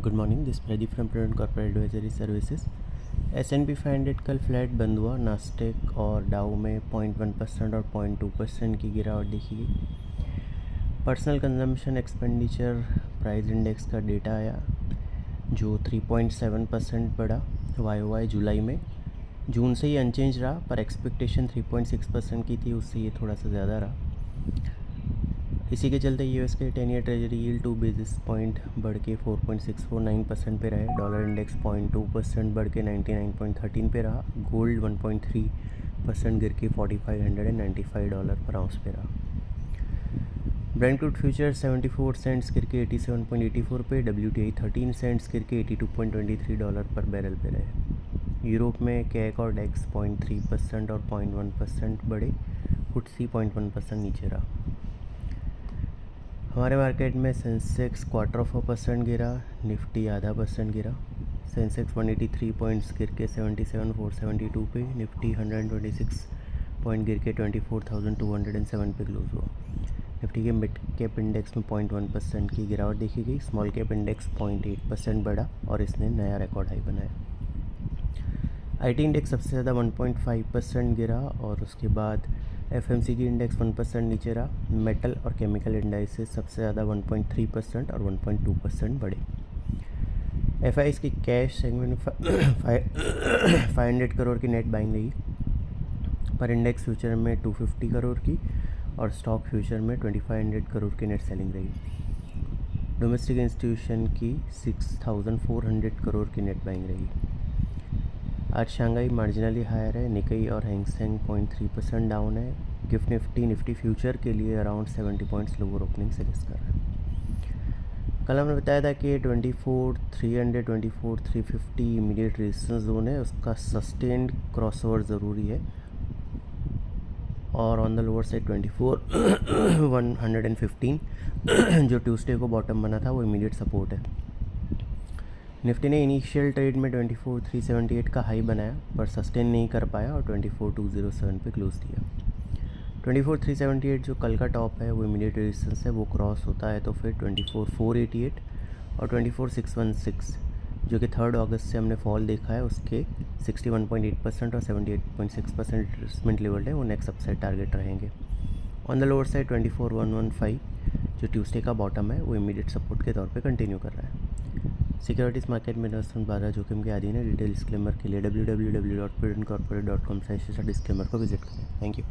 Good morning, this Pradeep from prudent corporate advisory services. S&P 500 कल flat बंद हुआ। Nasdaq और डाउ में 0.1% और 0.2% की गिरावट देखी गई। Personal consumption expenditure price index का डेटा आया जो 3.7% बढ़ा YOY जुलाई में। जून से ही अनचेंज रहा, पर एक्सपेक्टेशन 3.6% की थी, उससे ये थोड़ा सा ज़्यादा रहा। इसी के चलते यूएस के 10 year treasury yield 2 basis point बढ़ के 4.649% पे रहे। डॉलर इंडेक्स 0.2% बढ़ के 99.13 पे रहा। गोल्ड 1.3% गिर के $4,595 पर आउंस पे रहा। ब्रेंट क्रूड फ्यूचर 74 सेंट्स गिर के 87.84 पे। WTI 13 सेंट्स गिर के $82.23 पर बैरल पे रहे। यूरोप में कैक और डेक्स 0.3% और 0.1% बढ़े। FTSE 0.1% नीचे रहा। हमारे मार्केट में सेंसेक्स 0.25% गिरा, निफ्टी 0.5% गिरा। सेंसेक्स 183 पॉइंट्स गिर के 77,472 पे, निफ्टी 126 पॉइंट गिर के 24,207 पे क्लोज हुआ। निफ्टी के मिड कैप इंडेक्स में 0.1% की गिरावट देखी गई। स्मॉल कैप इंडेक्स 0.8% बढ़ा और इसने नया रिकॉर्ड हाई बनाया। IT इंडेक्स सबसे ज़्यादा 1.5% गिरा और उसके बाद FMCG इंडेक्स 1% नीचे रहा। मेटल और केमिकल इंडाइसेस सबसे ज़्यादा 1.3% और 1.2% बढ़े। FIs की कैश सेगमेंट 500 करोड़ की नेट बाइंग रही, पर इंडेक्स फ्यूचर में 250 करोड़ की और स्टॉक फ्यूचर में 2500 करोड़ की नेट सेलिंग रही। डोमेस्टिक इंस्टीट्यूशन की 6400 करोड़ की नेट बाइंग रही। आज शंघाई मार्जिनली हायर है। निकाई और हैंगसेंग 0.3% डाउन है। गिफ्ट निफ्टी फ्यूचर के लिए around 70 points lower opening suggest कर रहा है। कल हमने बताया था कि 24,300 24,350 इमीडिएट रेजिस्टेंस जोन है, उसका सस्टेन्ड क्रॉसओवर ज़रूरी है। और ऑन द लोअर साइड 24,115 जो ट्यूसडे को बॉटम बना था, वो इमीडिएट सपोर्ट है। निफ्टी ने इनिशियल ट्रेड में 24,378 का हाई बनाया, पर सस्टेन नहीं कर पाया और 24,207 पे क्लोज दिया। 24,378 जो कल का टॉप है, वो इमीडिएट रेजिस्टेंस है। वो क्रॉस होता है तो फिर 24,488 और 24,616 जो कि 3 अगस्त से हमने फॉल देखा है, उसके 61.8% और 78.6% रिट्रेसमेंट लेवल है, वो नेक्स्ट अपसाइड टारगेट रहेंगे। ऑन द लोअर साइड 24,115 जो ट्यूसडे का बॉटम है, वो इमीडिएट सपोर्ट के तौर पे कंटिन्यू कर रहा है। सिक्योरिटीज़ मार्केट में इन्वेस्टमेंट बाधा जोखिम के अधीन है। डिटेल डिस्क्लेमर के लिए www.prudentcorporate.com/डिस्क्लेमर को विजिट करें। Thank you.